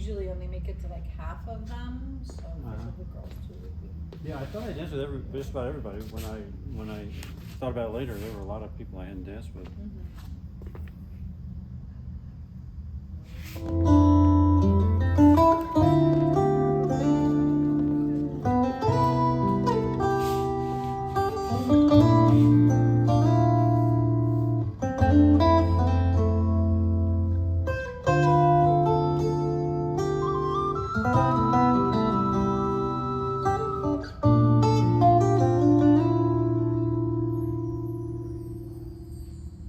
usually only make it to like half of them, so for the girls too would be. Yeah, I thought I danced with just about everybody. When I thought about it later, there were a lot of people I hadn't danced with.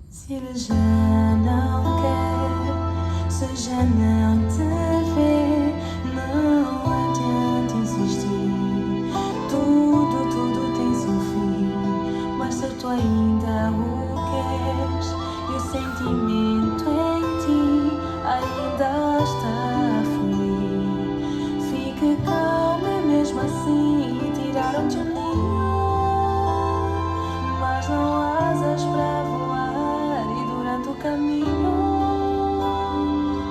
Se ele já não quer, se já não te vê, não adianta insistir. Tudo tem seu fim, mas se tu ainda o queres e o sentimento em ti ainda está a fluir, fique calmo e mesmo assim tiraram-te o ninho, mas não há asas para voar e durante o caminho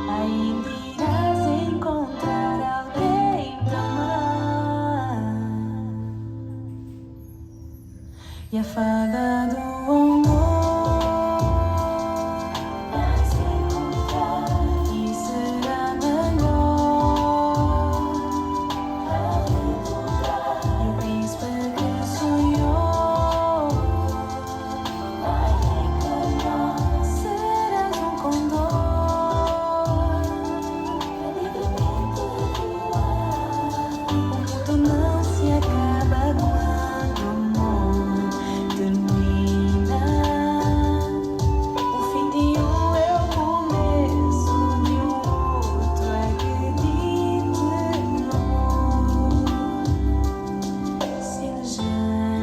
ainda irás encontrar alguém para amar. E a fada do amor vai se encontrar e será melhor para encontrar. E o príncipe que sonhou vai encarnar. Serás um condor alegremente voar. O mundo não se acaba quando o amor termina. O fim de um é o começo de um outro. Acredite no amor. Se ele já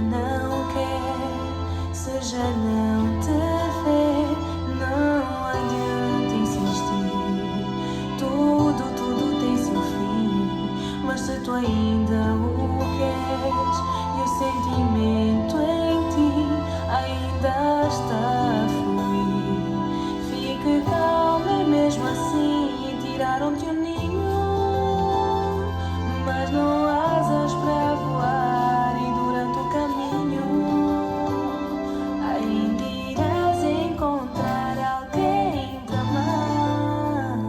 não quer, se já não te vê, não adianta insistir. Tudo tem seu fim, mas se tu ainda o queres e o sentimento em ti ainda está a fluir, fique calmo e mesmo assim tiraram-te o ninho, mas não há asas para voar e durante o caminho ainda irás encontrar alguém para amar.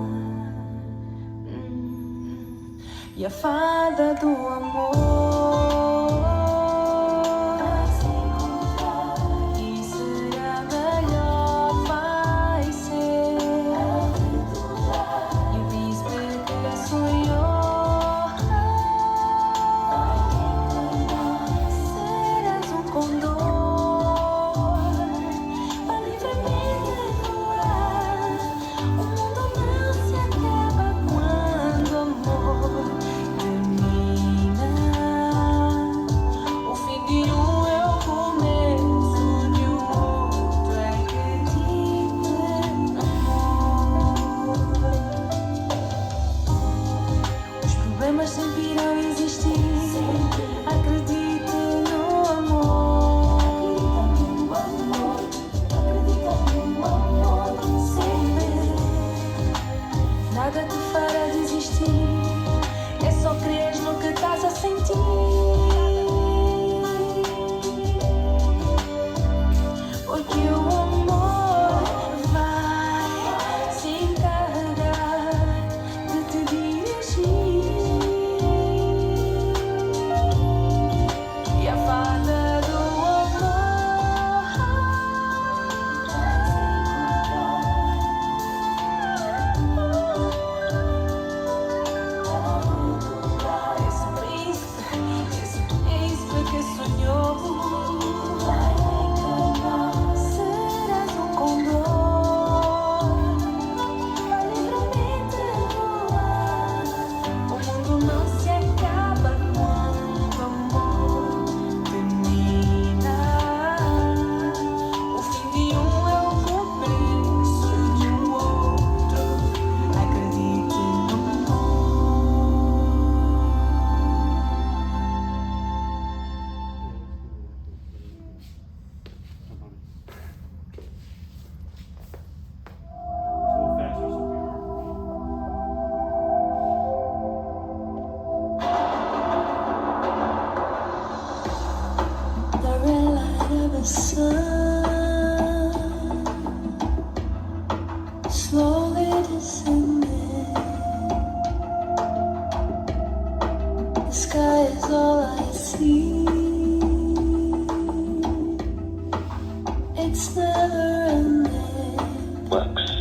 E a fada do amor vai se encontrar e será melhor, vai ser. E o príncipe que sonhou vai encarnar. Serás um condor vai livremente voar. O mundo não se acaba quando o amor termina. O fim de um é o começo de um outro. Acredite no amor. Os problemas sempre irão existir. Acredite no amor. Acredita no amor. Sempre. Nada te fará desistir. É só crer no que estás a sentir. Porque o amor vai se encarregar de te dirigir. E a fada do amor vai se encontrar. Esse príncipe sky is all I see. It's never ending. Flex,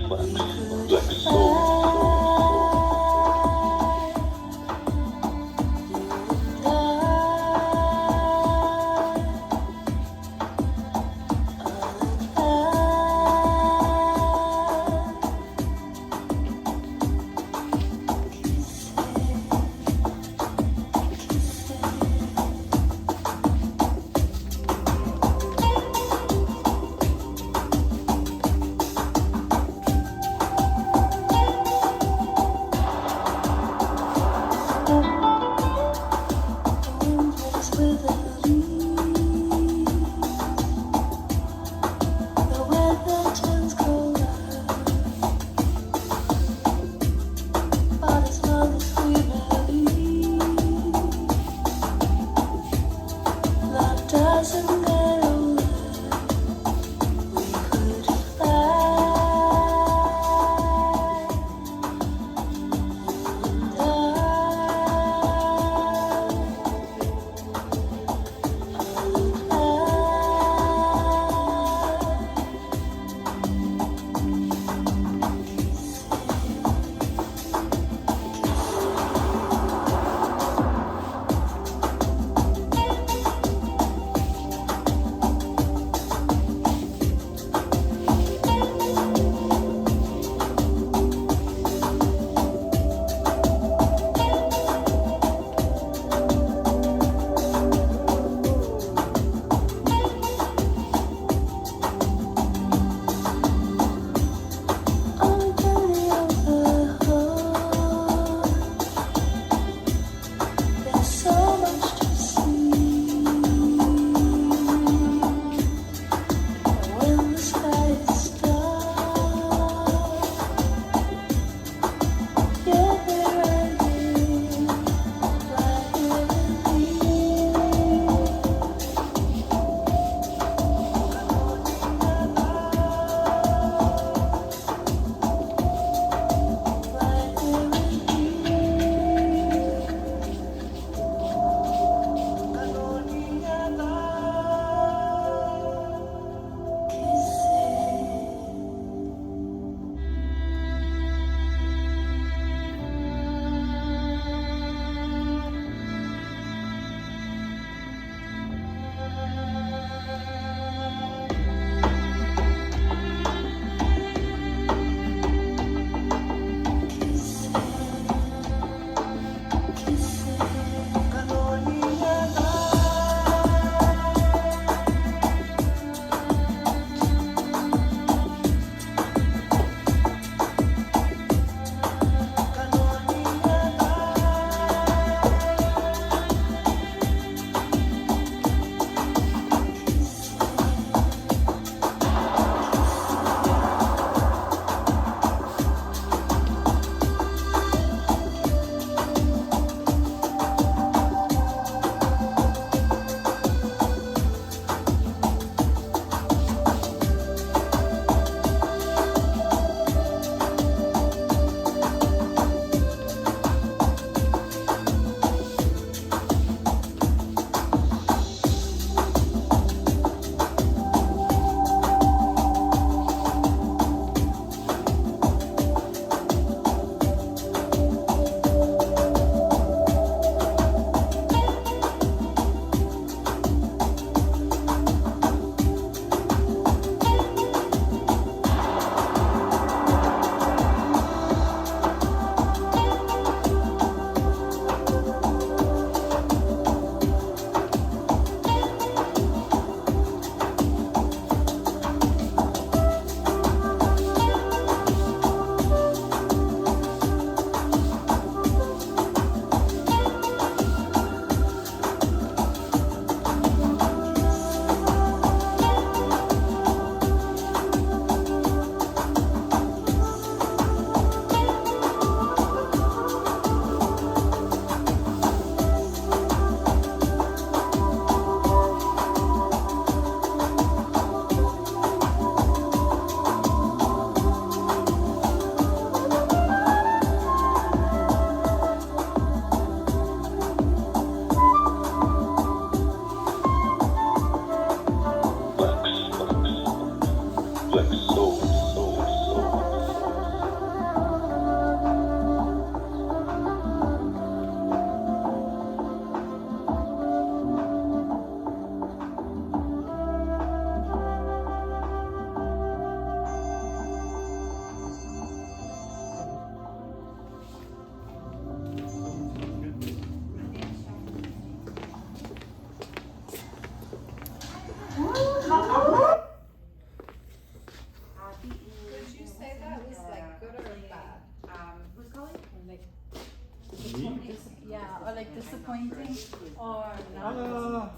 Yeah, or like disappointing, or not.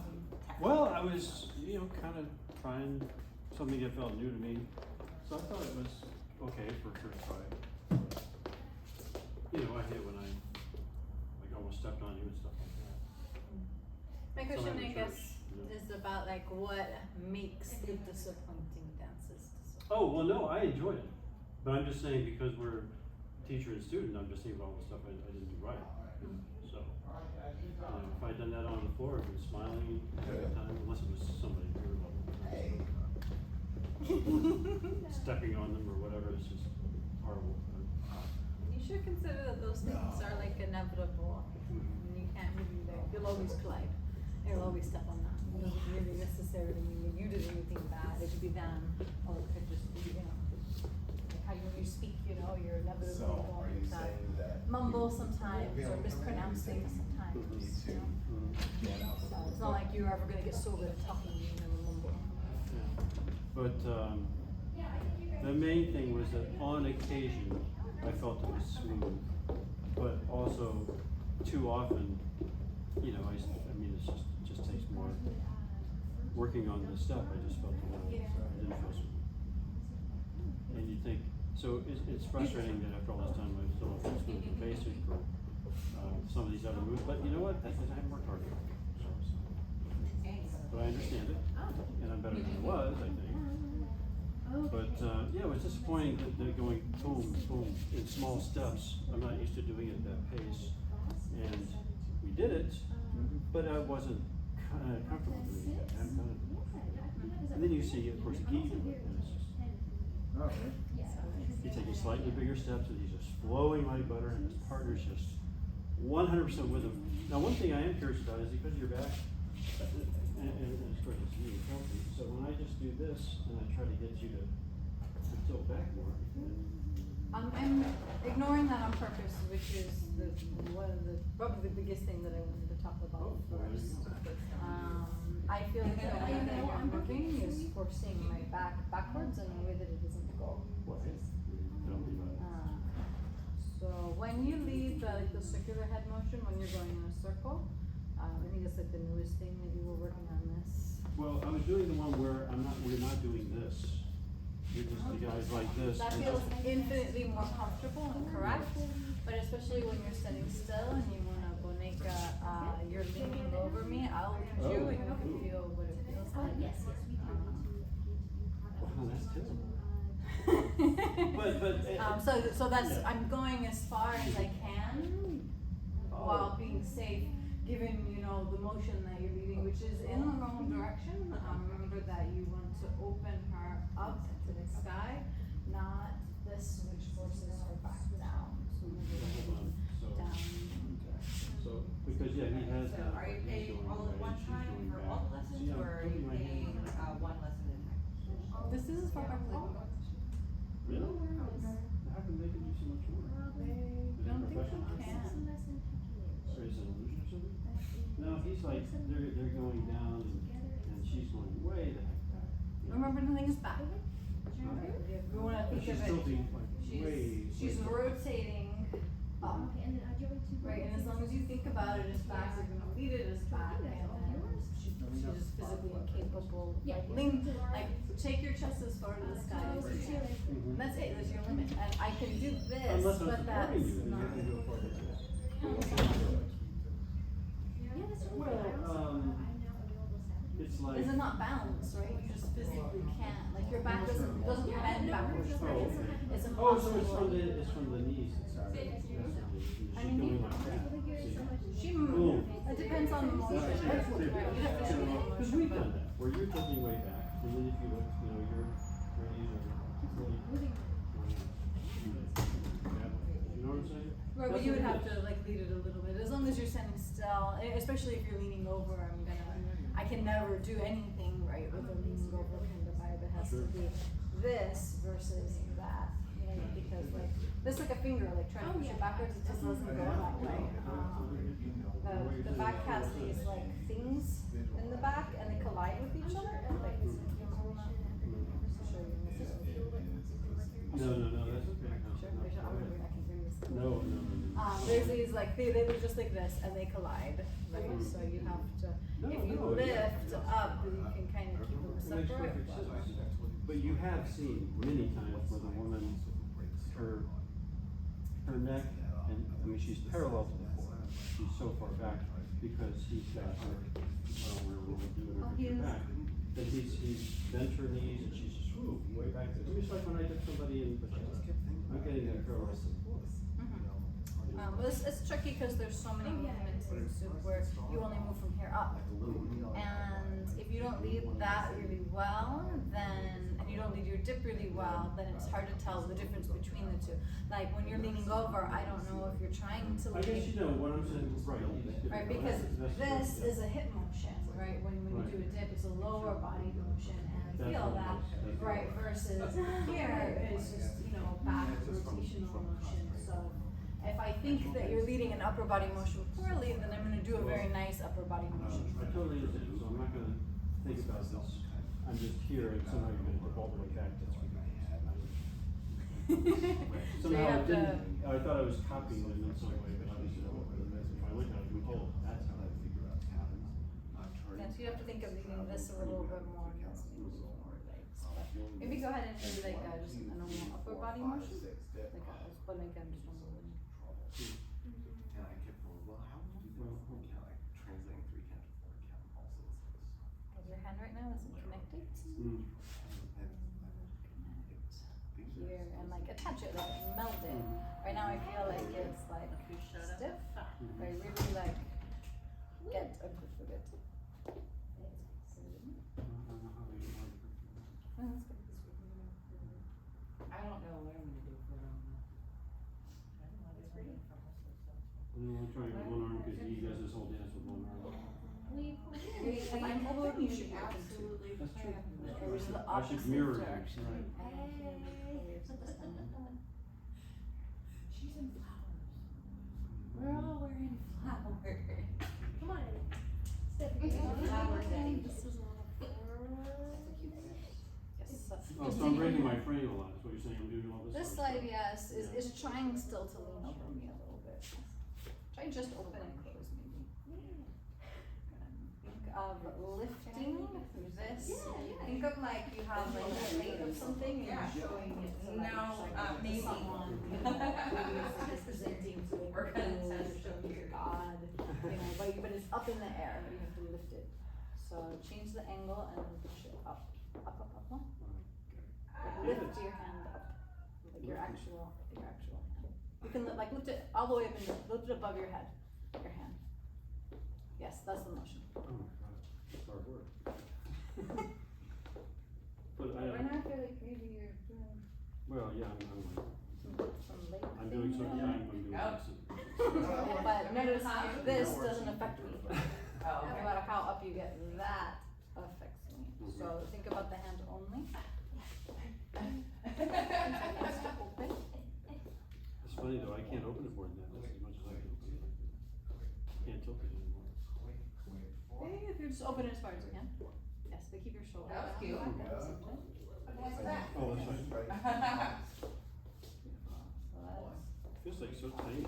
Well, I was, kind of trying something that felt new to me, so I thought it was okay for first try. I hate when I almost stepped on you and stuff like that. My question, Something I in guess, church, is about like what makes the disappointing dances disappointing. Oh, well, no, I enjoyed it, but I'm just saying because we're teacher and student, I'm just thinking about all the stuff I didn't do right. So, if I'd done that on the floor, I'd been smiling every time, unless it was somebody weird stepping on them or whatever, it's just horrible. You should consider that those things are like inevitable. And you can't really, you'll always collide. You'll always step on that. It doesn't really necessarily mean that you did anything bad. It could be them, or it could just be, like how when you speak, you're inevitably going to mumble sometimes or mispronounce things sometimes. So it's not like you're ever going to get so good at talking you never mumble. Yeah. But the main thing was that on occasion, I felt it was smooth, but also too often, I mean, it just takes more working on the step. I just felt I didn't feel smooth. And you think, so it's frustrating that after all this time I still don't feel smooth and basic for some of these other moves, but you know what? That's because I haven't worked hard enough. But I understand it, and I'm better than I was, I think. But it was disappointing that they're going boom, boom in small steps. I'm not used to doing it at that pace, and we did it, but I wasn't comfortable doing it. I haven't done it before. And then you see, of course, Guy do it, and it's just he's taking slightly bigger steps, and he's just flowing like butter, and his partner's just 100% with him. Now, one thing I am curious about is because of your back, and of course it's really healthy. So when I just do this and I try to get you to tilt back more, I'm ignoring that on purpose, which is probably the biggest thing that I wanted to talk about first. I feel like the way that you're moving is forcing my back backwards in a way that it doesn't go. So when you leave the circular head motion, when you're going in a circle, I think it's like the newest thing that you were working on this. Well, I was doing the one where we're not doing this. You're just the guys like this. That feels infinitely more comfortable and correct, but especially when you're sitting still and you want to BONECA, you're leaning over me, I'll look at you and you can feel what it feels like. Oh, that's terrible. So that's, I'm going as far as I can while being safe, given, the motion that you're leading, which is in the wrong direction. Remember that you want to open her up to the sky, not this, which forces her back down. So down. So, because he has So that. are you paying all at one time for all the lessons, or are you paying one lesson at a time? This is as far back as I can go. Really? How come they can do so much more? I don't think you can. Or is it an illusion or something? No, he's like, they're going down and she's going way the heck back. Remember, the thing is back. If we want to But think she's of still it, being like way. she's rotating up. Right, and as long as you think about it as back, you're going to lead it as back, and then she's just physically incapable. Like, take your chest as far to the sky as you can. And that's it, that's your limit. And I can do this, Unless I'm but that's supporting you, then you not. have to go farther to this. Well, it's like. Is it not balanced, right? You just physically can't. Like, your back doesn't bend backwards, right? It's Oh, so impossible. it's from the knees. I mean, going like that. She Boom. it depends on the motion. Right, you have to show me the Because motion, we've but done that, where you're tilting way back, and then if you look, your knees are really. You know what I'm saying? right, but you would have to like lead it a little bit. As long as you're standing still, especially if you're leaning over, I can never do anything right with a leaning over kind of vibe. It has to be this versus that. Because like this like a finger, like trying to push it backwards, it just doesn't go that way. The back has these like things in the back and they collide with each other. And like this, show you. No, that's okay. Sure, I can bring this. No. There's these like, they look just like this and they collide, right? So you have to, if you lift up, you can kind of keep them It makes separate. perfect sense. But you have seen many times where the woman, her neck, and I mean, she's parallel to the floor. She's so far back because he's got her, I don't know what we're doing Oh, her back. That he's bent her knees and she's just way back there. It's like when I did somebody in, I'm getting that parallel to the floor. It's tricky because there's so many movements in soup where you only move from here up. And if you don't lead that really well, then, and you don't lead your dip really well, then it's hard to tell the difference between the two. Like when you're leaning over, I don't know if you're trying to I guess lean, you know what I'm saying, right? right? Because this is a hip motion, right? When you do a dip, it's a lower body motion, and I feel that, right? Versus here is just, you know, back rotational motion. So if I think that you're leading an upper body motion poorly, then I'm gonna do a very nice upper body motion. I totally understand, so I'm not gonna think about this. I'm just here and somehow you're gonna dip all the way back, that's So you somehow have it to, didn't, I thought I was copying it in some way, but obviously I wasn't. If I look at it, oh, that's how I figure out the pattern. yeah, so you have to think of leading this a little bit more, and this maybe a little more legs. But maybe go ahead and do like just a normal upper body motion, like a BONECA, just one moving. And I kept going, well, how would you do that? Translating 3 count to 4 count also. Because your hand right now isn't connected here, and like attach it, like meld it. Right now I feel like it's like stiff, but I really like get a good for it. I don't know what I'm gonna do for it. I'm trying with one arm because he does this whole dance with one arm. I'm hoping you should absolutely That's true. It was the I should opposite mirror you, direction. right. She's in flowers. We're all wearing flowers. Come on. Flower day. Oh, so I'm breaking my frame a lot, is what you're saying, I'm doing all this. This sort of side, stuff. yes, is trying still to lean over me a little bit. Try just open and close maybe. Think of lifting through this. Think of like you have like a plate of something and you're showing it to like, maybe. someone. Maybe it's presenting to the We're gonna world, test showing to God, you know, but it's up in the air, but you have to lift it. So change the angle and push it up, up. Lift your hand up, like your actual hand. You can like lift it all the way up and lift it above your head, your hand. Yes, that's the motion. Oh my god, it's hard work. But Right now I feel like maybe you're doing well, yeah, some leg I'm doing so, thing yeah, there. I'm doing Oh. this. But notice this doesn't affect me. Oh, No okay. matter how up you get, that affects me. So think about the hand only. Open. It's funny though, I can't open it more than that, that's as much as I can open it. Can't tilt it anymore. Maybe if you just open it as far as you can. Yes, but keep your shoulder That was down. cute. Back at the same time. What's that? Oh, that's right. So that's, Feels like so tiny. I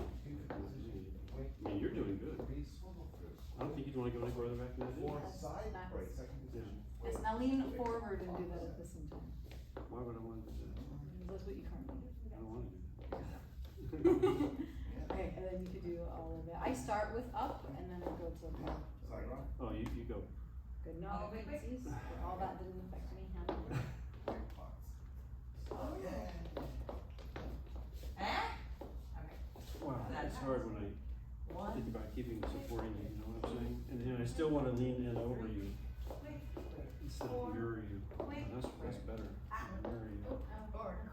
mean, you're doing good. I don't think you'd wanna go any further back than that. Yeah. yes, now lean forward and do that at the same time. Why would I wanna do that? That's what you currently do. I don't wanna do Okay, and then you could do all of it. I start with up and then I go to down. that. Oh, you go. Good, no, Oh, wait, wait. pixies. All that didn't affect me, hand. Wow, it's hard when I think about keeping supporting you, you know what I'm saying? And then I still wanna lean in over you instead of mirror you. Oh, that's better. Mirror you.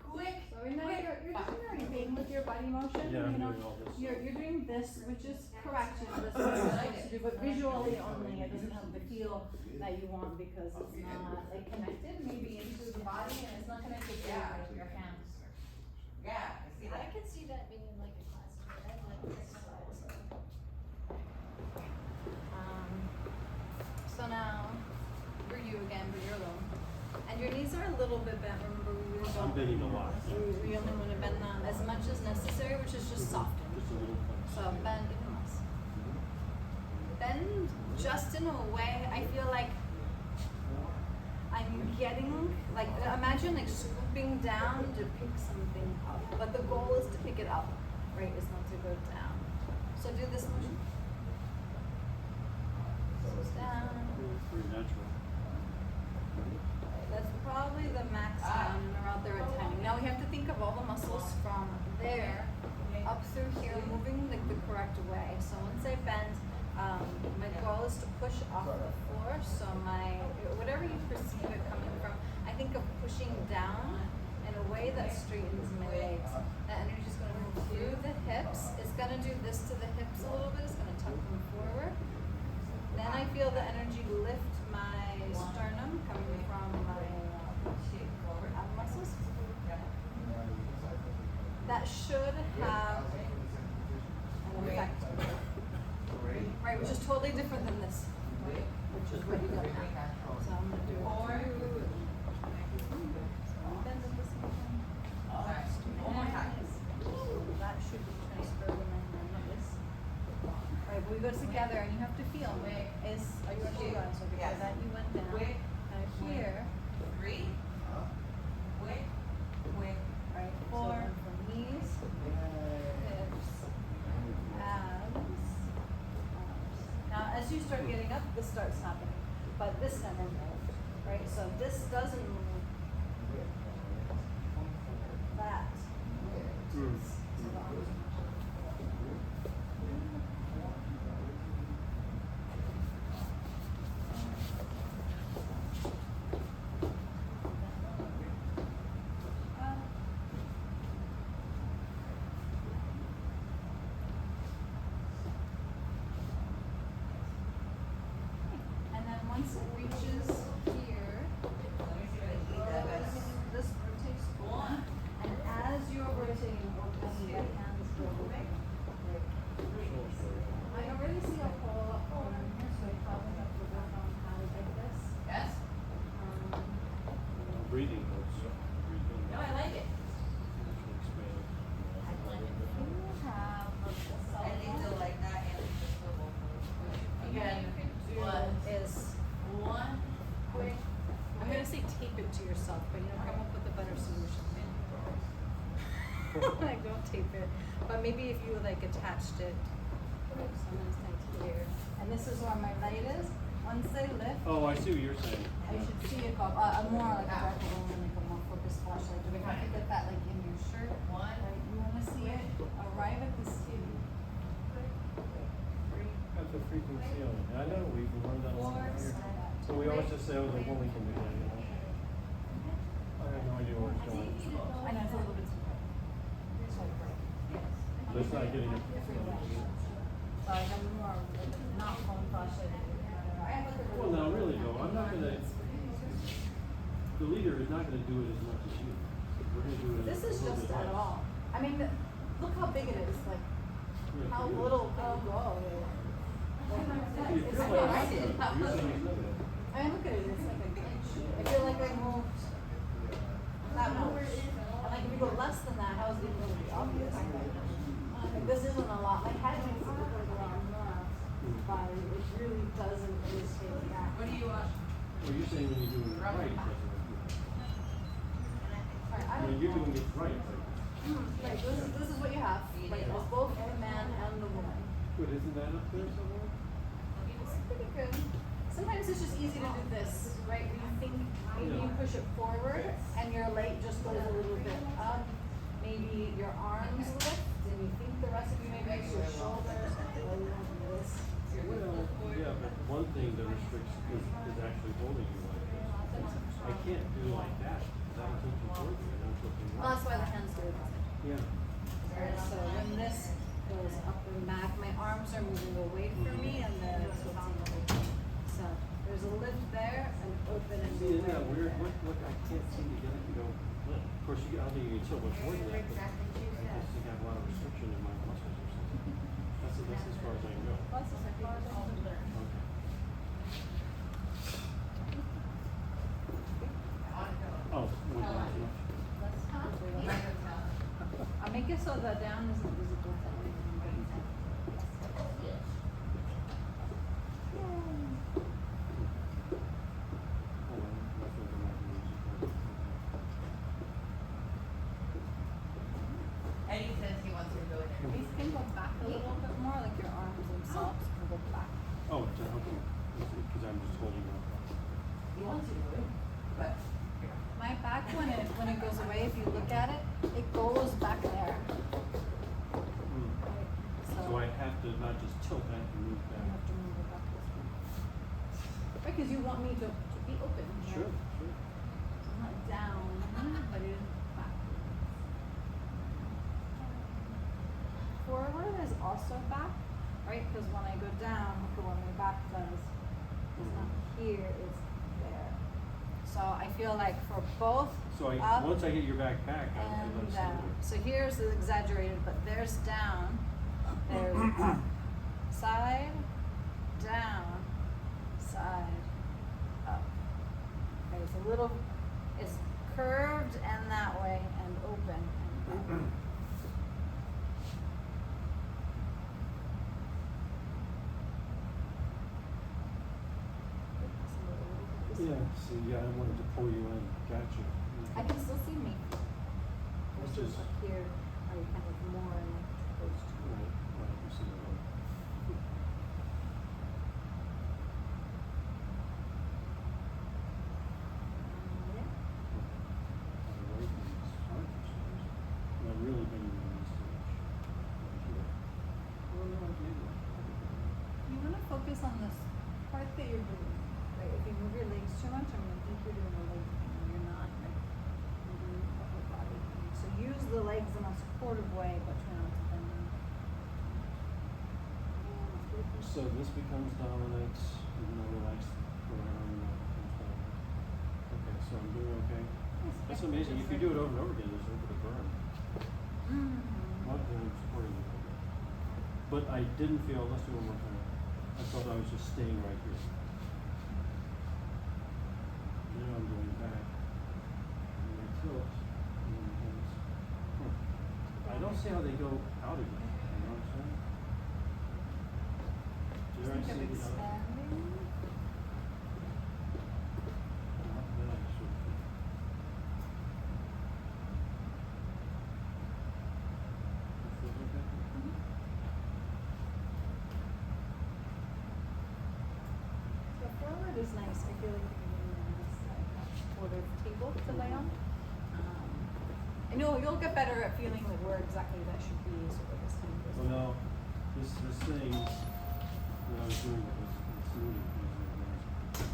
Quick. So right now you're doing everything with your body motion, Yeah, I'm you know. doing all this. You're doing this, which is correct, you know, that's what you're supposed to do, but visually only, it doesn't have the feel that you want because it's not like connected maybe into the body and it's not connected to your hands. Yeah, I see I that. could see that being like a class, I like exercise. So now, for you again, but you're alone. And your knees are a little bit bent, remember we were I'm bending a lot. We only want to bend as much as necessary, which is just soften. Just a little flex. So bend even less. Bend just in a way I feel like I'm getting, like, imagine like scooping down to pick something up, but the goal is to pick it up, right? It's not to go down. So do this motion. Goes down. Pretty natural. That's probably the max down and around there at timing. Now we have to think of all the muscles from there up through here, moving like the correct way. So once I bend, my goal is to push off the floor. So whatever you perceive it coming from, I think of pushing down in a way that straightens my legs. That energy is going to move through the hips. It's going to do this to the hips a little bit. It's going to tuck them forward. Then I feel the energy lift my sternum coming from my ab muscles. That should have an effect. Right, which is totally different than this, which is what you got now. So I'm going to do it through. Bend at the same time. One more time. That should be transferred when I bend this. Right, but we go together and you have to feel. Are you actually going? So before that you went down. Now here. 3. Quick. Right, 4. From knees, hips, abs. Now, as you start getting up, this starts happening, but this never moved, right? So this doesn't move. That moves. So the arms move. And then once it reaches here, this rotates forward. And as you're rotating, open the hands go open. I already see a hole up over here, so I probably have to work on how to get this. Yes? Breathing helps. Breathing. No, I like it. Naturally expanded. You have a I need to like that and just go over. Again, What? is One. quick. I'm gonna say tape it to yourself, but come up with a better solution. Like don't tape it, but maybe if you like attached it, so I'm gonna say here, and this is where my light is. Once I lift, Oh, I see what you're saying. I should see it go up. More like a darker one, like a more focused flashlight. Do we have to get that like in your shirt? One. Right, you wanna see it arrive at the ceiling. At the freaking ceiling. I know, we've learned that a lot here. So we always just say, oh, the woman can do that, you know? I have no idea where it's going. I know it's a little bit too bright. But it's not getting it. So I have more like not phone flashlight. Well, now really though, I'm not gonna, the leader is not gonna do it as much as you. We're gonna do it This a is little just bit at less. all. I mean, look how big it is. Like Yeah, how for you. little can you go? You It's feel like like I it's did. not- you're saying it's not bad. I mean, look at it. It's like a inch. I feel like I moved that much. And like if you go less than that, how is it even really obvious? Like this isn't a lot. My head makes it look like a lot more, but it really doesn't indicate that. What do you want? Well, you're saying when you're doing it right, it doesn't look good. Alright, I When don't you're know. doing it right, like, Right, this is what you have. Like it's both the man and the woman. wait, isn't that up there somewhere? It's pretty good. Sometimes it's just easy to do this, right? Where you think maybe you push it forward and your leg just goes a little bit up. Maybe your arms lift and you think the rest of you maybe makes your shoulders go like this. Well, yeah, but one thing that restricts is actually holding you like this. I can't do like that, because I'm tilting toward you and I'm tilting Well, right. that's why the hands do it. Yeah. Alright, so when this goes up and back, my arms are moving away from me and then it's tilting. So there's a lift there, an open and See, isn't away. that weird? What, I can't seem to get it to go, of course, I don't think you can tilt much more than that, but I just think I have a lot of restriction in my muscles or something. That's as far as I can go. Plus, it's like far as all the better. Okay. Oh, wait, not too much. Less so the down isn't visible to anyone. Yes. Eddie says he wants to go in there. These can go back a little bit more, like your arms themselves can go back. Oh, to help you, because I'm just holding up. He wants you to go in, but. My back, when it goes away, if you look at it, it goes back there. Mm. Right, So I have to not just tilt, I have to move You back. have to move it back this way. Right, because you want me to be open. Right? Sure, sure. So not down, but it is back. Forward is also back, right? Because when I go down, look at what my back does. It's not here, it's there. So I feel like for both So up once I get your back I and let it down. slide. So here's exaggerated, but there's down, there's up. Side, down, side, up. Okay, it's a little, it's curved and that way and open and that way. Yeah, see, yeah, I wanted to pull you in, gotcha. I can still see me. Which Versus is- up here, are you kind of more in like close to. Right, you see that. Yeah. Right, and it's hard for some reason. And I'm really bending my knees too much. Right here. Oh, no, I can't. You want to focus on this part that you're doing, right? If you move your legs too much, I'm going to think you're doing a leg thing, and you're not, right? You're doing a upper body thing. So use the legs in a supportive way, but try not to bend them. So this becomes dominant, even though relaxed around okay, so I'm doing okay. That's amazing. If you do it over and over again, there's a little bit of burn. Mm-hmm. Not that I'm supporting you. But I didn't feel, let's do one more time. I felt I was just staying right here. Now I'm going back. And I tilt. And then hands. I don't see how they go out again. You know what I'm saying? Did I Think see of the other? expanding. Not that, sort of. It feels okay? So forward is nice. I feel like you're getting a nice like supportive table to lay on. I know you'll get better at feeling like where exactly that should be sort of as time goes on. Well, this thing that I was doing was smoothing things like that.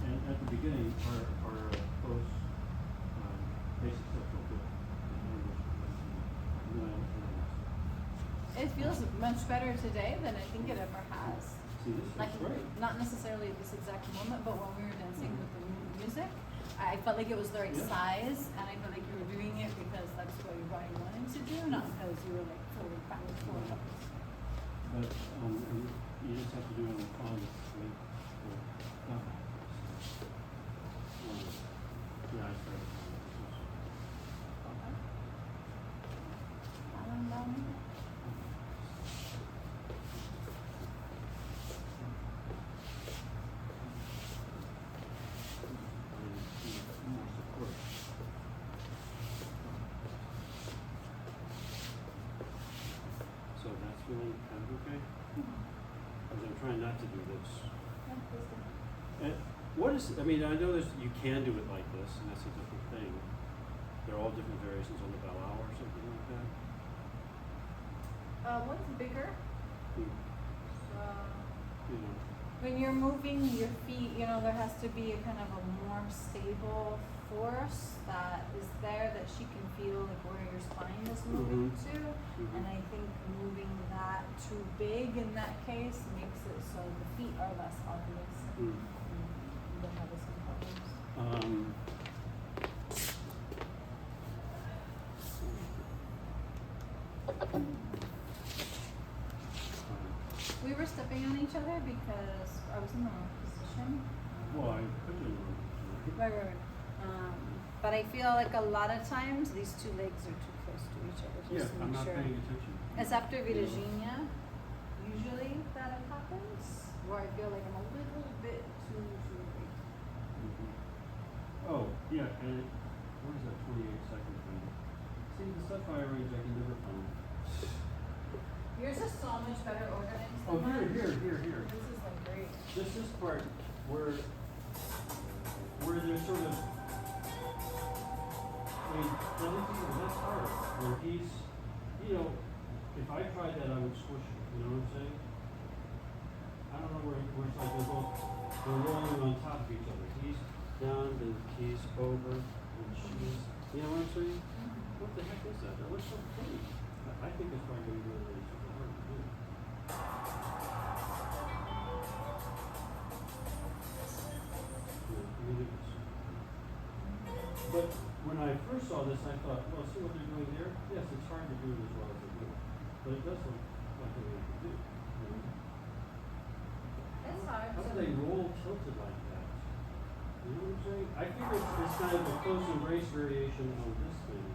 And at the beginning, our close basic stuff felt good. And then It feels much better today than I think it ever has. see, this Like, is great. not necessarily at this exact moment, but when we were dancing with the music, I felt like it was the right Yeah. size, and I felt like you were doing it because that's what your body wanted to do, not because you were like fully backwards forward. But and you just have to do it on the palm, right? Yeah, I started. More support. So that's feeling kind of okay? Because I'm trying not to do this. And what is, I mean, I know there's, you can do it like this, and that's a different thing. They're all different variations on the BALÃO or something like that. What's bigger? You know, When you're moving your feet, you know, there has to be a kind of a more stable force that is there that she can feel like where your spine is moving Mhm. to. Mhm. And I think moving that too big in that case makes it so the feet are less obvious. Mm. And you don't have the same problems. We were stepping on each other because I was in the wrong position. Well, I put it in. Right. But I feel like a lot of times these two legs are too close to each other. Yeah, Just to I'm make not sure. paying attention. It's after Virginia, usually that it happens, where I feel like I'm a little bit too big. Oh, yeah, and what is that 28-second thing? See, the stuff I arrange, I can never find. Yours is so much better organized Oh, than mine. here. This is like great. This part where there's sort of, I mean, that's hard. Where he's, you know, if I tried that, I would squish it. You know what I'm saying? I don't know where it's like they're rolling on top of each other. He's down, then he's over, and she's, you know what I'm saying? What the heck is that? That looks so pretty. I think it's probably going to be really super hard to do. Yeah, I mean, but when I first saw this, I thought, well, see what they're doing there? Yes, it's hard to do it as well as they do it. But it does look like they have to do. You know? It's hard. How do they roll tilted like that? You know what I'm saying? I figure it's kind of a close embrace variation on this thing.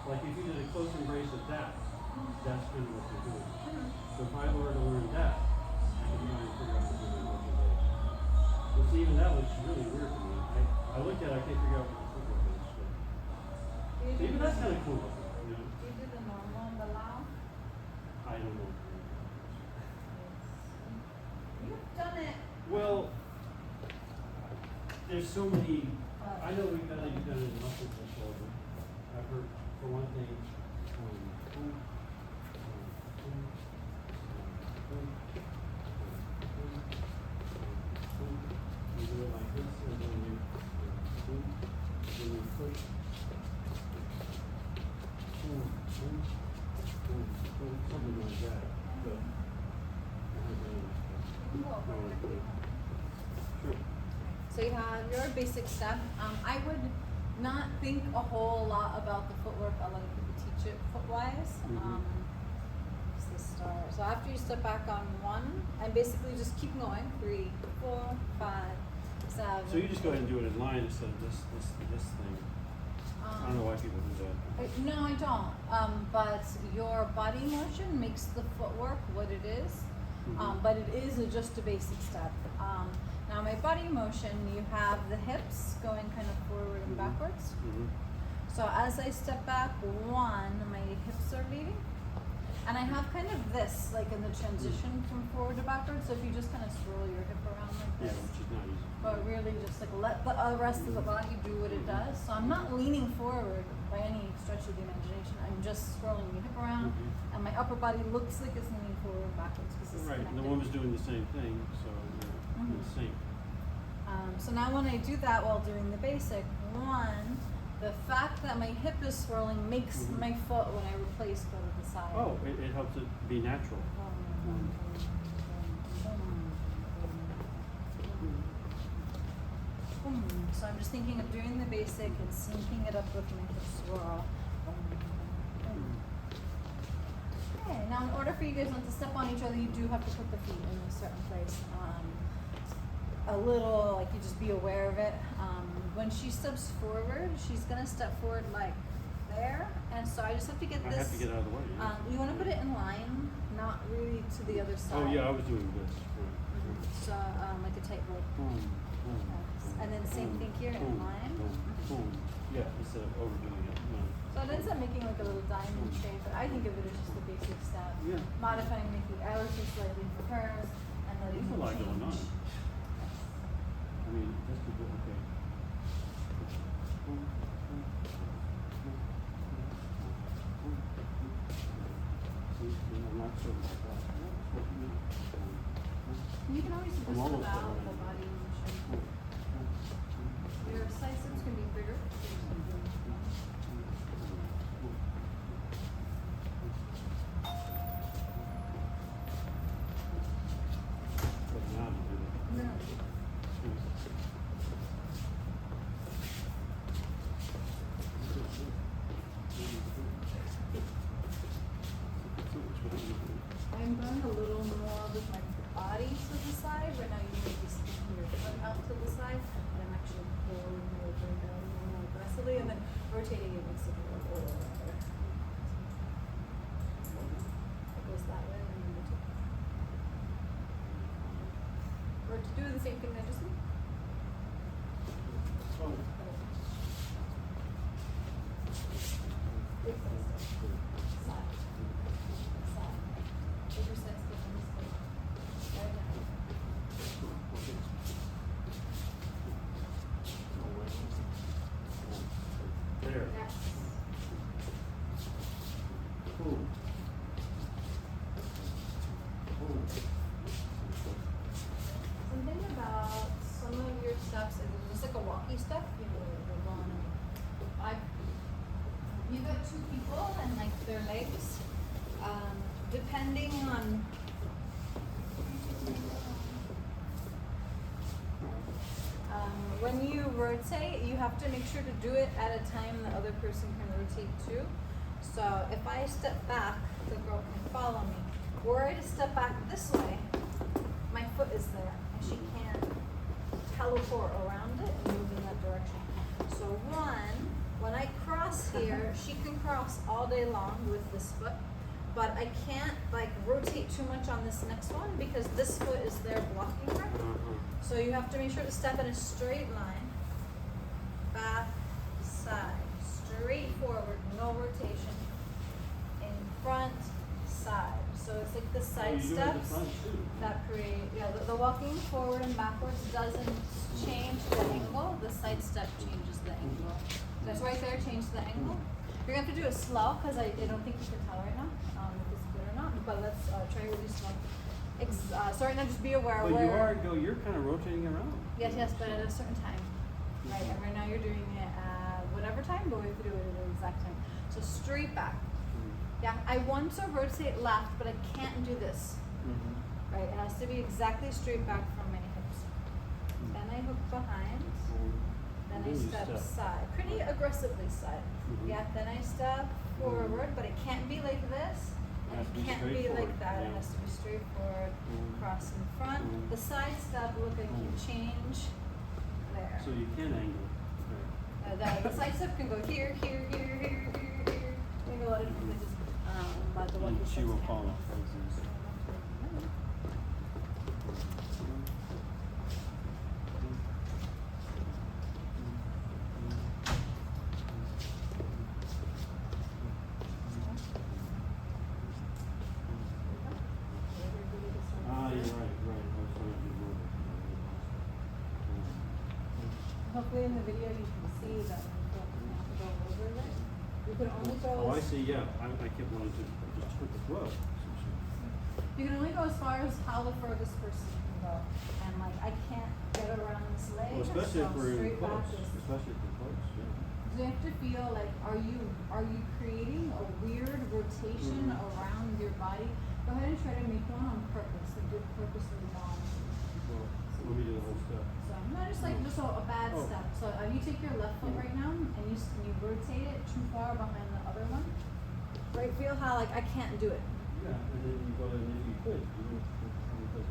Like if you did a close embrace of that, that's kind of what they're doing. So if I were to learn that, I can try and figure out what they're doing. But see, even that looks really weird to me. I looked at it, I can't figure out what the footwork is. But even that's kind of cool looking, you know? Do you do the normal BALÃO? I don't know. You've done it. Well, there's so many. I know we've done it in muscles and shoulder. I've heard, for one thing, you do it like this, and then you push. Something like that. But sure. So you have your basic step. I would not think a whole lot about the footwork. A lot of people teach it footwise. What's the start? So after you step back on one, and basically just keep going. 3, 4, 5, 7. So you just go ahead and do it in line instead of this thing. I don't know why people do that. No, I don't. But your body motion makes the footwork what it is. But it is just a basic step. Now my body motion, you have the hips going kind of forward and backwards. So as I step back, 1, my hips are leading. And I have kind of this, like in the transition from forward to backwards. So if you just kind of swirl your hip around like Yeah, this. which is not easy. But really just like let the rest of the body do what it does. So I'm not leaning forward by any stretch of the imagination. I'm just swirling the hip around, and my upper body looks like it's leaning forward and backwards because it's Right, and connected. the woman's doing the same thing, so you're in sync. So now when I do that while doing the basic, 1, the fact that my hip is swirling makes my foot, when I replace, go to the side. Oh, it helps it be natural. So I'm just thinking of doing the basic and syncing it up with my hip swirl. Okay, now in order for you guys not to step on each other, you do have to put the feet in a certain place. A little, like you just be aware of it. When she steps forward, she's gonna step forward like there, and so I just have to get I this. have to get out of the way. Yeah. You want to put it in line, not really to the other side. Oh yeah, I was doing this. Right. So like a tightrope. And then same thing here in line. Yeah, instead of overdoing it. No. So it ends up making like a little diamond shape, but I think of it as just a basic step. Yeah. Modifying the element slightly for hers, and letting There's a it lot going on. change. I mean, just to do okay. I'm not sure about that. You can always do this I'm almost without there. the body motion. Your biceps can be bigger. But now I'm doing it. No. I'm going a little more with my body to the side, but now you may be horizontally and then rotating it makes it go over. It goes that way and then rotate. Or to do the same thing that I just did. Oh. Big side step. Side. Side. Bigger side step on this side. Right now. There. Yes. Cool. Cool. Something about some of your steps, it was just like a walkie step, you know, we're going, you got two people and like their legs, depending on, when you rotate, you have to make sure to do it at a time the other person can rotate too. So if I step back, the girl can follow me. Were I to step back this way, my foot is there and she can't teleport around it and move in that direction. So when I cross here, she can cross all day long with this foot, but I can't like rotate too much on this next one because this foot is there blocking her. So you have to make sure to step in a straight line, back, side, straight forward, no rotation, in front, side. So it's like the side steps that create, the walking forward and backwards doesn't change the angle, the side step changes the angle. That's right there, change the angle. You're gonna have to do it slow, because I don't think you can tell right now, if it's good or not, but let's try really slow. So right now just be aware But where. you're kind of rotating around. Yes, but at a certain time. Right, and right now you're doing it at whatever time, but we have to do it at the exact time. So straight back. Yeah, I want to rotate left, but I can't do this. Right, it has to be exactly straight back from my hips. Then I hook behind. Then I step side. Pretty aggressively side. Yeah, then I step forward, but it can't be like this. And it can't be like that. It has to be straight forward, cross in front. The side step, look, I can change there. So you can angle. The side step can go here, here, here, here, here, here. You can go a lot of different places. But the walkie And she steps will can't. follow. Hopefully in the video you can see that we don't have to go over this. You can only go. Oh, I see, yeah, I kept wanting to just hook the glove. You can only go as far as how the furthest person can go. And like, I can't get around this leg. Well, especially so if we're in straight back close, is- especially if we're close, yeah. So you have to feel like, are you creating a weird rotation around your body? Go ahead and try to make one on purpose, like do it purposely long. Well, let me do the whole step. So not just like just a bad Oh. step. So you take your left foot right now and you rotate it too far behind the other one. Right? Feel how like I can't do it. Yeah, and then you go, and if you could, you would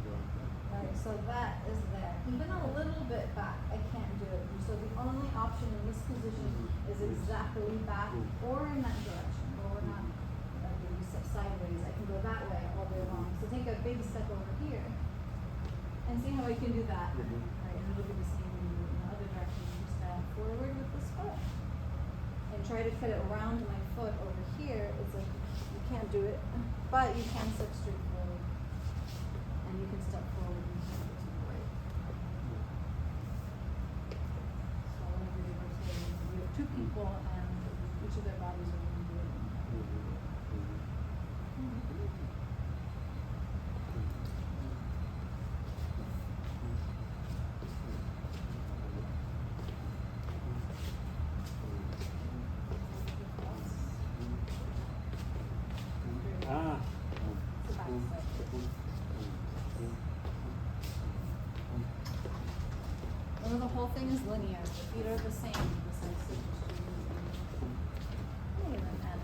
go like that. Right. So that is there. Even a little bit back, I can't do it. So the only option in this position is exactly back or in that direction. Or we're not. You step sideways. I can go that way all day long. So take a big step over here and see how I can do that. Right, and it'll be the same in the other direction. You step forward with this foot and try to fit it around my foot over here. It's like you can't do it, but you can step straight forward, and you can step forward and step to the right. So whenever you're rotating, you have two people, and each of their bodies are going to do it. Ah. It's a back step. Remember, the whole thing is linear. The feet are the same. The side step is just and then add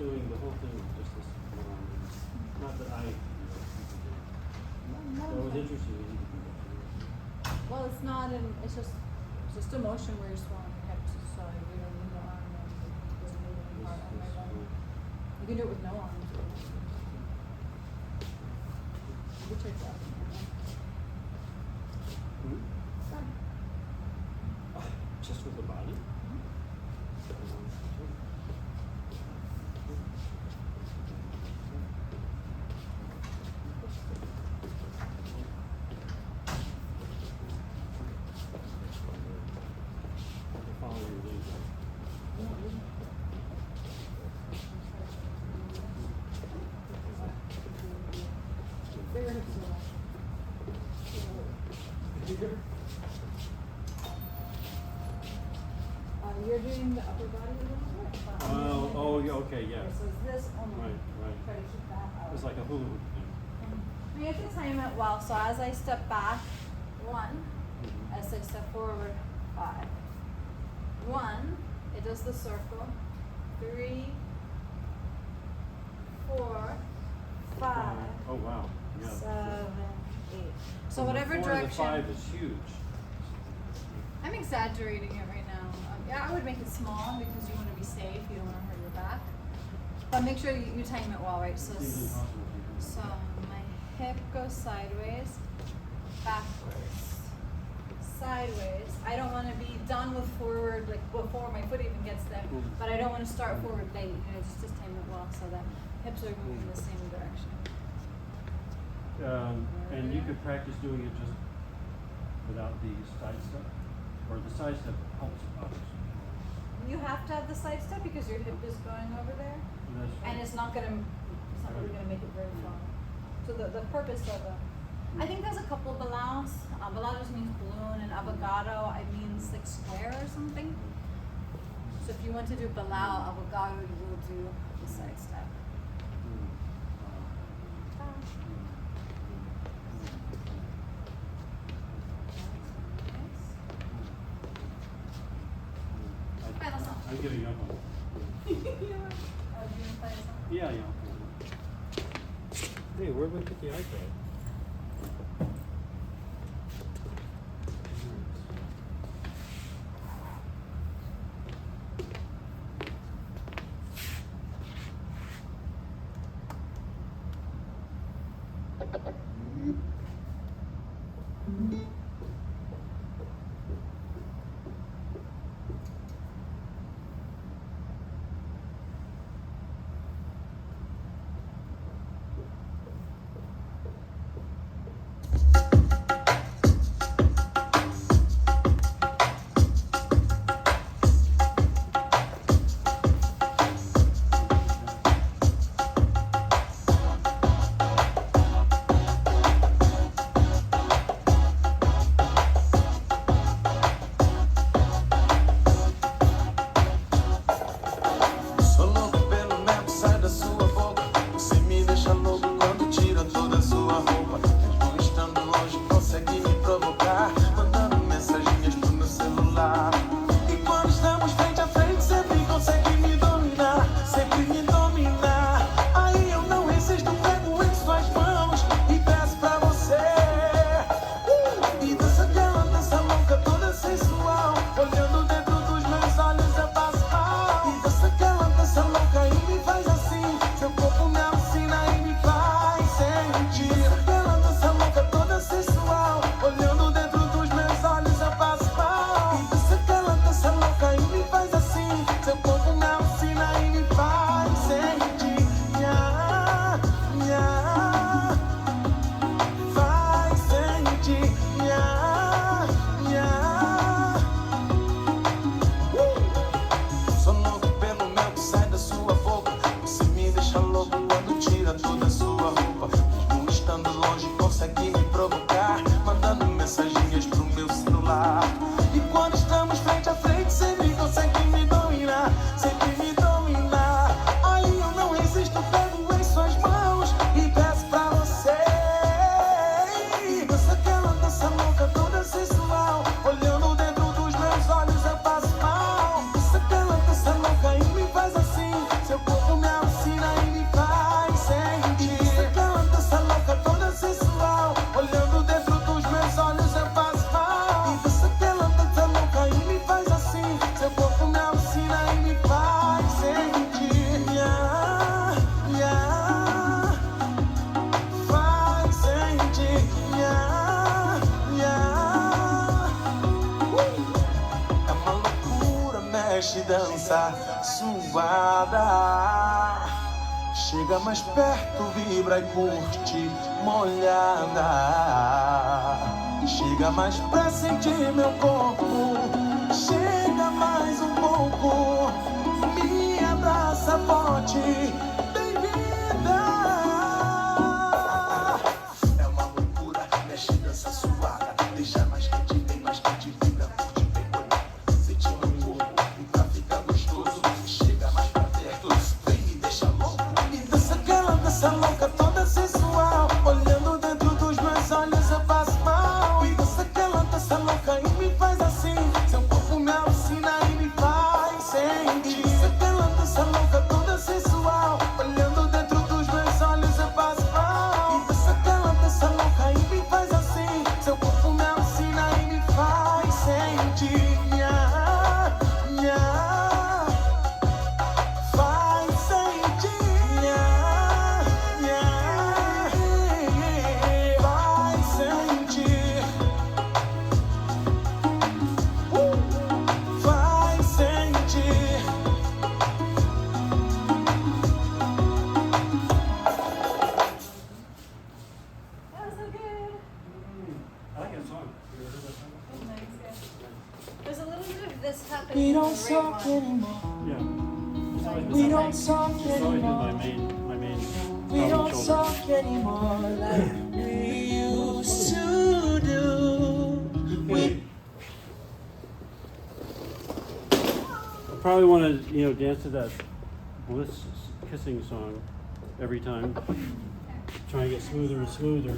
doing the whole thing with just this one. Not that I, so it was interesting that you could do that. Well, it's not it's just a motion where you're swelling your hips, so you don't need the arm, and it doesn't move any part on my body. You can do it with no arms. You can take that. Hmm? Fine. Just with the body? Follow your lead. Bigger hips than that. You're doing the upper body a little bit. Oh, yeah, okay, yeah. So it's this only. Right, right. Try to keep that out. It's like a hula hoop thing. You have to time it well. So as I step back, 1. As I step forward, 5. 1. It does the circle. 3, 4, 5. Oh, wow, yeah. 7, 8. So From the whatever 4 to the direction. 5 is huge. I'm exaggerating it right now. Yeah, I would make it small because you want to be safe. You don't want to hurt your back. But make sure you time it well, right? So, Seems impossible to do. so my hip goes sideways, backwards, sideways. I don't want to be done with forward like before my foot even gets there, but I don't want to start forward late. Just time it well so that hips are moving in the same direction. And you could practice doing it just without the side step, or the side step helps others. You have to have the side step because your hip is going over there. And it's not really gonna make it very far. So the purpose of it, I think there's a couple of balaos. Balao just means balloon, and avocado, it means like square or something. So if you want to do balao, avocado, you will do the side step. I'm giving up on it. Yeah, yeah. Hey, where would we put the iPad? Seu corpo me mexe, dança, suada. Chega mais perto, vibra e curte, molhada. Chega mais pra sentir meu corpo. Chega mais um pouco, me abraça forte, bem-vinda. É uma loucura, mexe, dança, suada. Deixa mais quente, vem mais quente, vibra, curte, vem molhada. Sente meu corpo, e pra ficar gostoso, chega mais pra perto, vem me deixa louco. E dança aquela dança louca, toda sensual. Olhando dentro dos meus olhos eu passo mal. E dança aquela dança louca e me faz assim. Seu corpo me alucina e me faz sentir. E dança aquela dança louca, toda sensual. Olhando dentro dos meus olhos eu passo mal. E dança aquela dança louca e me faz assim. Seu corpo me alucina e me faz sentir. Nha, nha. Faz sentir, nha, nha. Faz sentir, faz sentir. That was so good. I like that song. You ever heard that song? That was nice, yeah. There's a little bit of this happening. We in the don't right talk one. anymore. Yeah. It's always We been- don't talk it's always been anymore. my main We problem don't shoulder. talk anymore like we used to do. We I probably want to, dance to that Bliss kissing song every time. Try and get smoother and smoother.